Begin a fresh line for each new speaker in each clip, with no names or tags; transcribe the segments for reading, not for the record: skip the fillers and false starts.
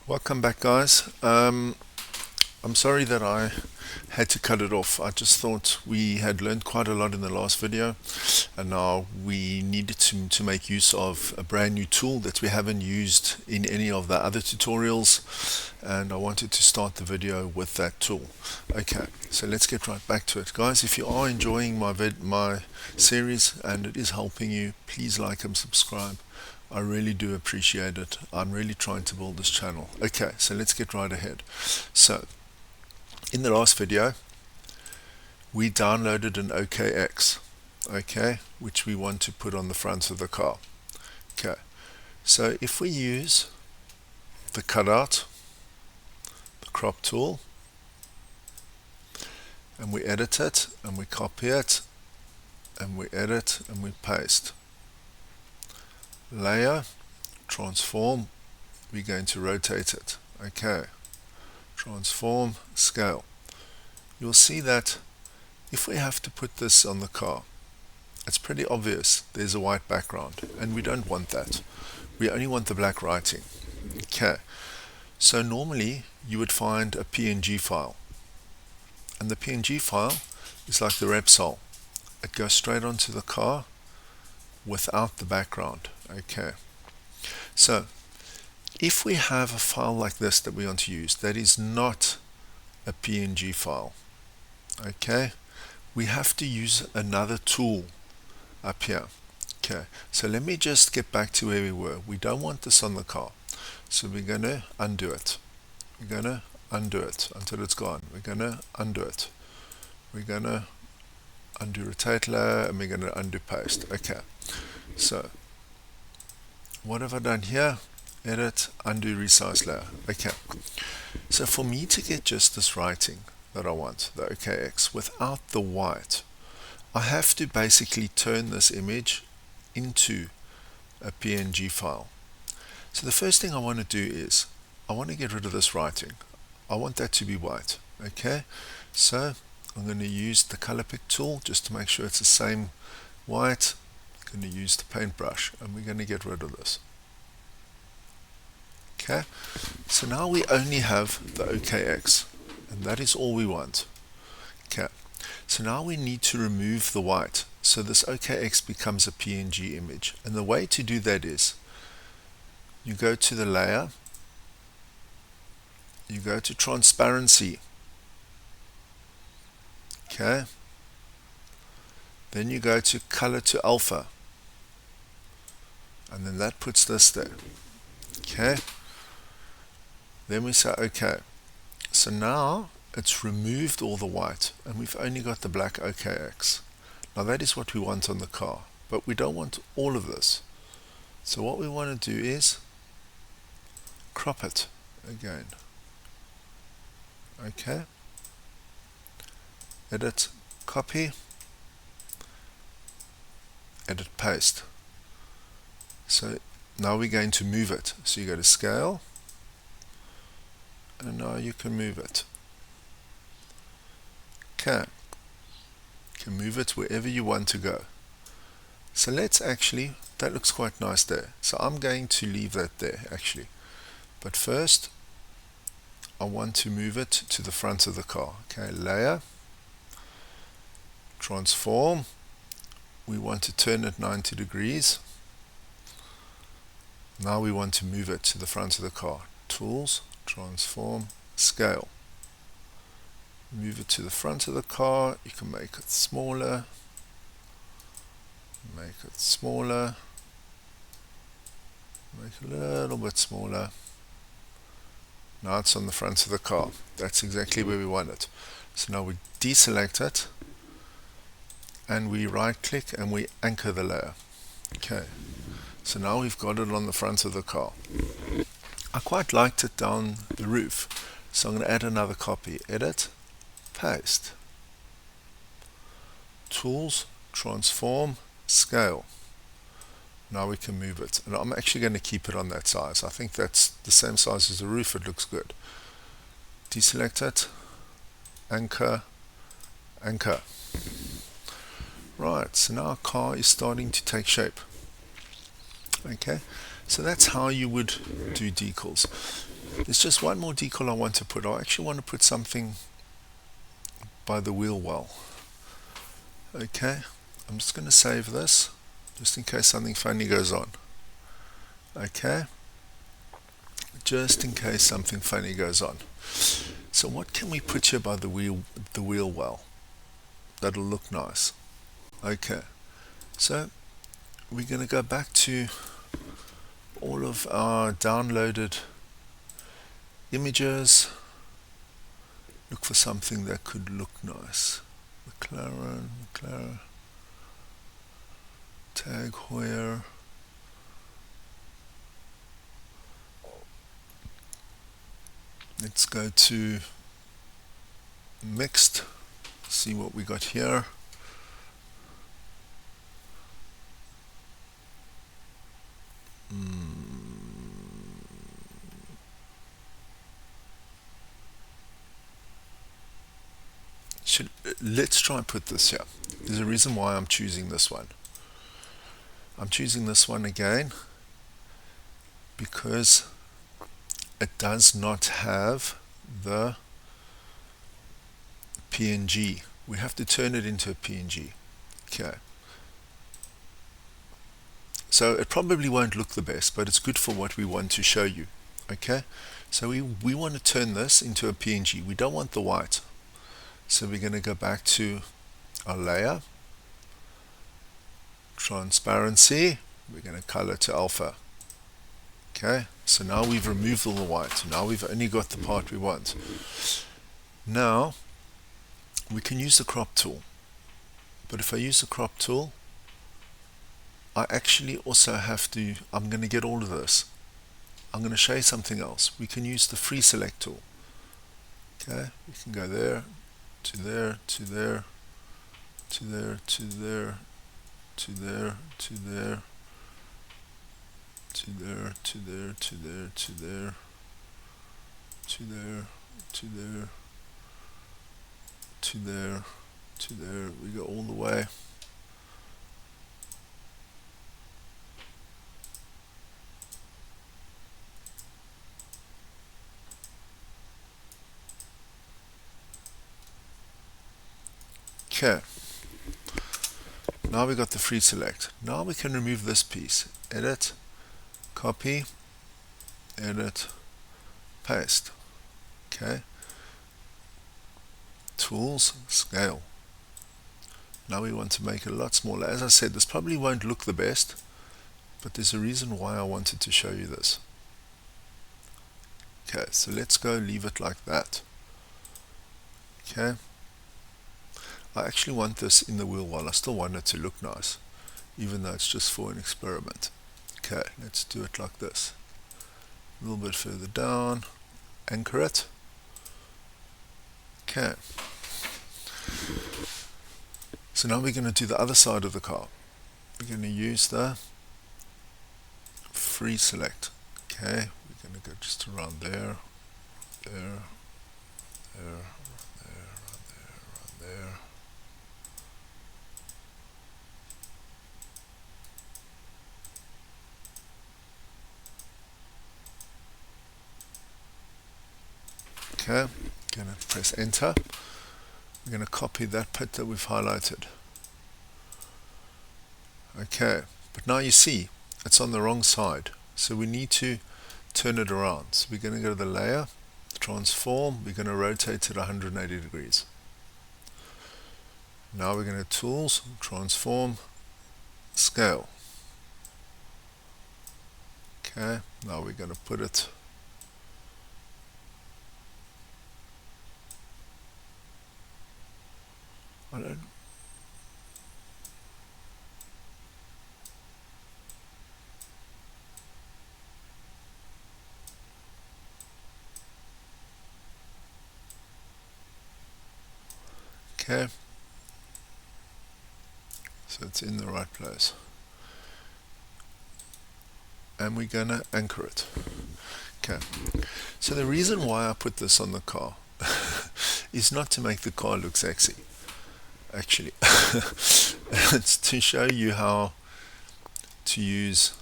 Welcome back, guys. I'm sorry that I had to cut it off. I just thought we had learned quite a lot in the last video, and now we needed to make use of a brand new tool that we haven't used in any of the other tutorials, and I wanted to start the video with that tool. Okay, so let's get right back to it. Guys, if you are enjoying my series and it is helping you, please like and subscribe. I really do appreciate it. I'm really trying to build this channel. Okay, so let's get right ahead. So, in the last video, we downloaded an OKX, okay, which we want to put on the front of the car. Okay, so if we use the cutout, the crop tool, and we edit it, and we copy it, and we edit, and we paste. Layer, transform, we're going to rotate it. Okay, transform, scale. You'll see that if we have to put this on the car, it's pretty obvious there's a white background, and we don't want that. We only want the black writing. Okay, so normally you would find a PNG file, and the PNG file is like the Repsol. It goes straight onto the car without the background. Okay, so if we have a file like this that we want to use that is not a PNG file, okay, we have to use another tool up here. Okay, so let me just get back to where we were. We don't want this on the car, so we're going to undo it. We're going to undo it until it's gone. We're going to undo it. We're going to undo rotate layer, and we're going to undo paste. Okay, so what have I done here? Edit, undo, resize layer. Okay, so for me to get just this writing that I want, the OKX, without the white, I have to basically turn this image into a PNG file. So the first thing I want to do is I want to get rid of this writing. I want that to be white. Okay, so I'm going to use the color pick tool just to make sure it's the same white. I'm going to use the paintbrush, and we're going to get rid of this. Okay, so now we only have the OKX, and that is all we want. Okay, so now we need to remove the white, so this OKX becomes a PNG image, and the way to do that is you go to the layer, you go to transparency, okay, then you go to color to alpha, and then that puts this there. Okay, then we say okay, so now it's removed all the white and we've only got the black OKX. Now that is what we want on the car, but we don't want all of this. So what we want to do is crop it again. Okay, edit, copy, edit, paste. So now we're going to move it. So you go to scale, and now you can move it. Okay, you can move it wherever you want to go. So let's actually, that looks quite nice there. So I'm going to leave that there actually. But first, I want to move it to the front of the car. Okay, layer, transform. We want to turn it 90 degrees. Now we want to move it to the front of the car. Tools, transform, scale. Move it to the front of the car. You can make it smaller. Make it smaller. Make it a little bit smaller. Now it's on the front of the car. That's exactly where we want it. So now we deselect it, and we right click and we anchor the layer. Okay, so now we've got it on the front of the car. I quite liked it down the roof, so I'm going to add another copy. Edit, paste, tools, transform, scale. Now we can move it, and I'm actually going to keep it on that size. I think that's the same size as the roof. It looks good. Deselect it, anchor, anchor. Right, so now our car is starting to take shape. Okay, so that's how you would do decals. There's just one more decal I want to put. I actually want to put something by the wheel well. Okay, I'm just going to save this just in case something funny goes on. Okay, just in case something funny goes on. So what can we put here by the wheel well that'll look nice? Okay, so we're going to go back to all of our downloaded images. Look for something that could look nice. McLaren, Tag Heuer. Let's go to mixed, see what we got here. Let's try and put this here. There's a reason why I'm choosing this one. I'm choosing this one again because it does not have the PNG. We have to turn it into a PNG. Okay. So it probably won't look the best, but it's good for what we want to show you. Okay. So we want to turn this into a PNG. We don't want the white. So we're going to go back to our layer, transparency, we're going to color to alpha. Okay, so now we've removed all the white. Now we've only got the part we want. Now we can use the crop tool, but if I use the crop tool, I actually also have to, I'm going to get all of this. I'm going to show you something else. We can use the free select tool. Okay, we can go there, to there, to there, to there, to there, to there, to there, to there, to there, to there, to there, to there, to there, to there, to there. We go all the way. Okay. Now we got the free select. Now we can remove this piece. Edit, copy, edit, paste. Okay. Tools, scale. Now we want to make it a lot smaller. As I said, this probably won't look the best, but there's a reason why I wanted to show you this. Okay, so let's go leave it like that. Okay. I actually want this in the wheel well. I still want it to look nice, even though it's just for an experiment. Okay, let's do it like this. A little bit further down, anchor it. Okay. So now we're going to do the other side of the car. We're going to use the free select. Okay, we're going to go just around there, there, there, there, around there. Okay, going to press enter. We're going to copy that bit that we've highlighted. Okay, but now you see it's on the wrong side, so we need to turn it around. So we're going to go to the layer, transform, we're going to rotate it 180 degrees. Now we're going to tools, transform, scale. Okay, now we're going to put it okay, so it's in the right place. And we're going to anchor it. Okay, so the reason why I put this on the car is not to make the car look sexy, actually. It's to show you how to use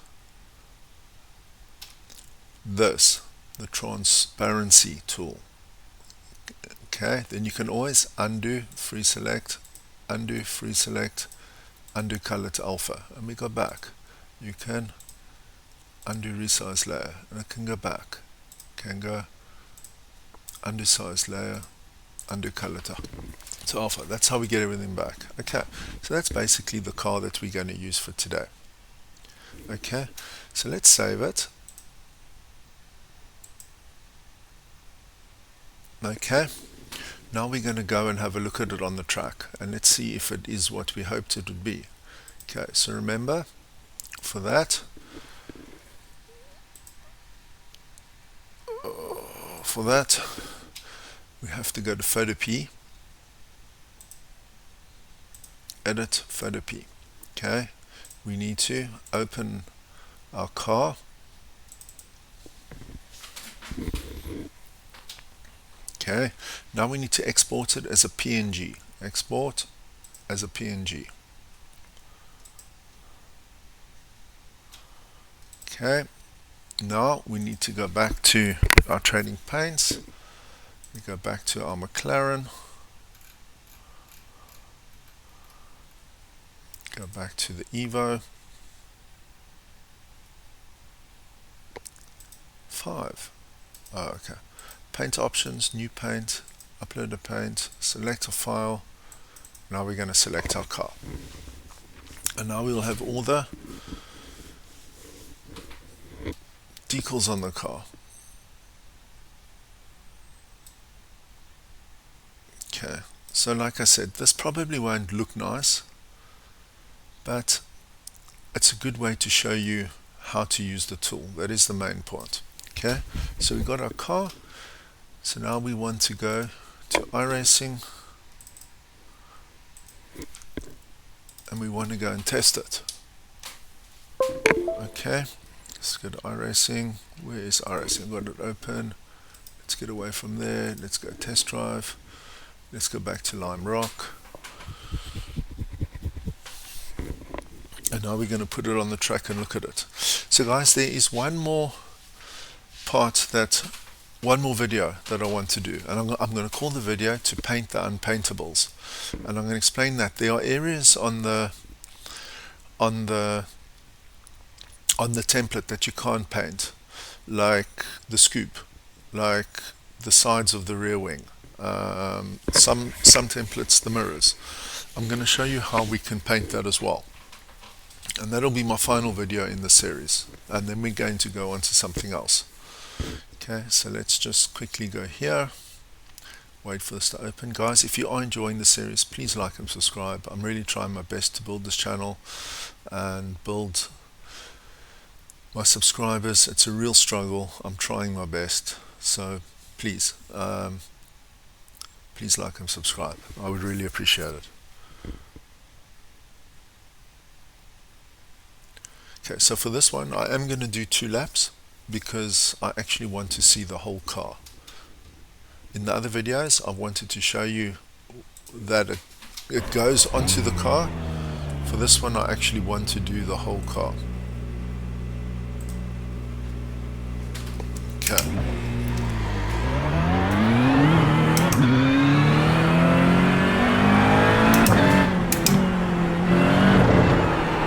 this the transparency tool. Okay, then you can always undo, free select, undo, free select, undo color to alpha, and we go back. You can undo resize layer, and it can go back. Can go undo size layer, undo color to alpha. That's how we get everything back. Okay, so that's basically the car that we're going to use for today. Okay, so let's save it. Okay, now we're going to go and have a look at it on the track, and let's see if it is what we hoped it would be. Okay, so remember, for that, we have to go to Photo P, edit Photo P. Okay, we need to open our car. Okay, now we need to export it as a PNG. Export as a PNG. Okay, now we need to go back to our trading paints. We go back to our McLaren. Go back to the Evo 5. Oh, okay. Paint options, new paint, upload a paint, select a file. Now we're going to select our car. And now we'll have all the decals on the car. Okay, so like I said, this probably won't look nice, but it's a good way to show you how to use the tool. That is the main point. Okay, so we got our car. So now we want to go to Iracing, and we want to go and test it. Okay, let's go to Iracing. Where is Iracing? I've got it open. Let's get away from there. Let's go test drive. Let's go back to Lime Rock. And now we're going to put it on the track and look at it. So guys, there is one more video that I want to do, and I'm going to call the video to paint the unpaintables, and I'm going to explain that there are areas on the template that you can't paint, like the scoop, like the sides of the rear wing, some templates, the mirrors. I'm going to show you how we can paint that as well, and that'll be my final video in the series, and then we're going to go on to something else. Okay, so let's just quickly go here, wait for this to open. Guys, if you are enjoying the series, please like and subscribe. I'm really trying my best to build this channel and build my subscribers. It's a real struggle. I'm trying my best, so please please like and subscribe. I would really appreciate it. Okay, so for this one I am going to do 2 laps because I actually want to see the whole car. In the other videos I wanted to show you that it goes onto the car. For this one I actually want to do the whole car. Okay.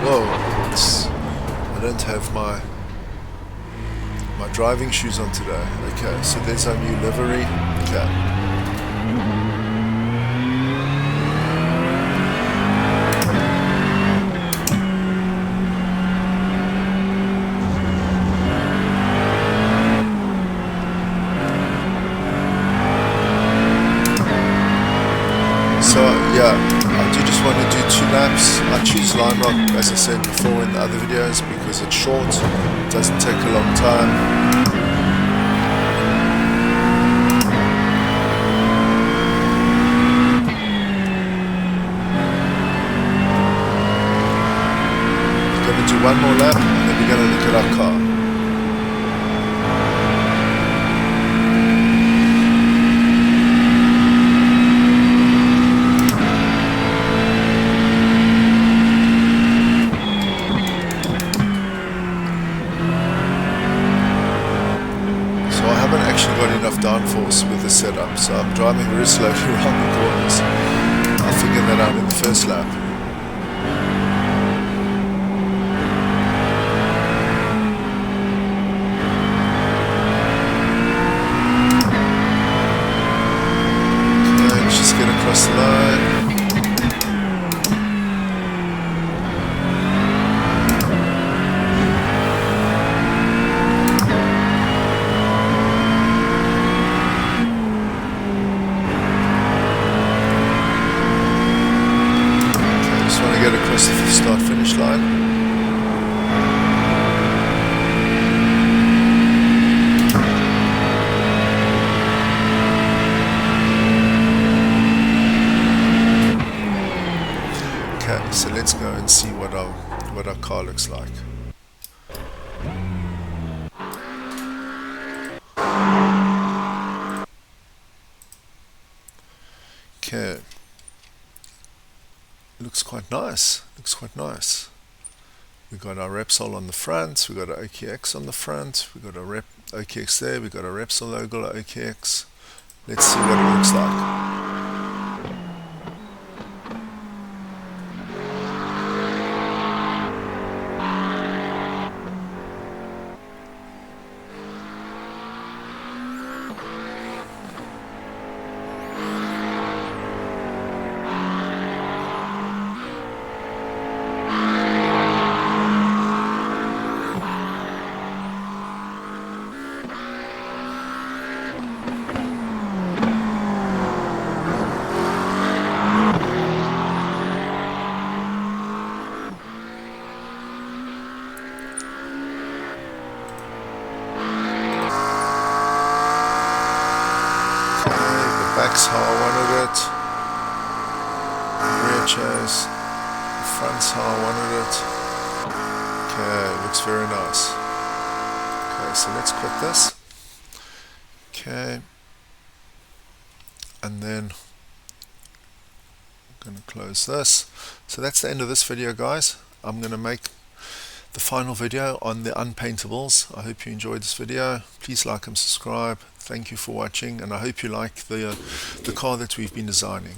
Whoa, I don't have my driving shoes on today. Okay, so there's our new livery. Okay. So yeah, I do just want to do 2 laps. I choose Lime Rock, as I said before in the other videos, because it's short, it doesn't take a long time. We're going to do 1 more lap, and then we're going to look at our car. actually got enough downforce with the setup, so I'm driving very slowly around the corners. I figured that out in the first lap. Okay, let's just get across the line. Get across the start finish line. Okay, so let's go and see what our car looks like. Okay. Looks quite nice. Looks quite nice. We got our Repsol on the front. We got our OKX on the front. We got our OKX there. We got our Repsol logo, our OKX. Let's see what it looks like. Back's how I wanted it. Rear chase. The front's how I wanted it. Okay, looks very nice. Okay, so let's quit this. Okay. And then I'm going to close this. So that's the end of this video, guys. I'm going to make the final video on the unpaintables. I hope you enjoyed this video. Please like and subscribe. Thank you for watching, and I hope you like the car that we've been designing.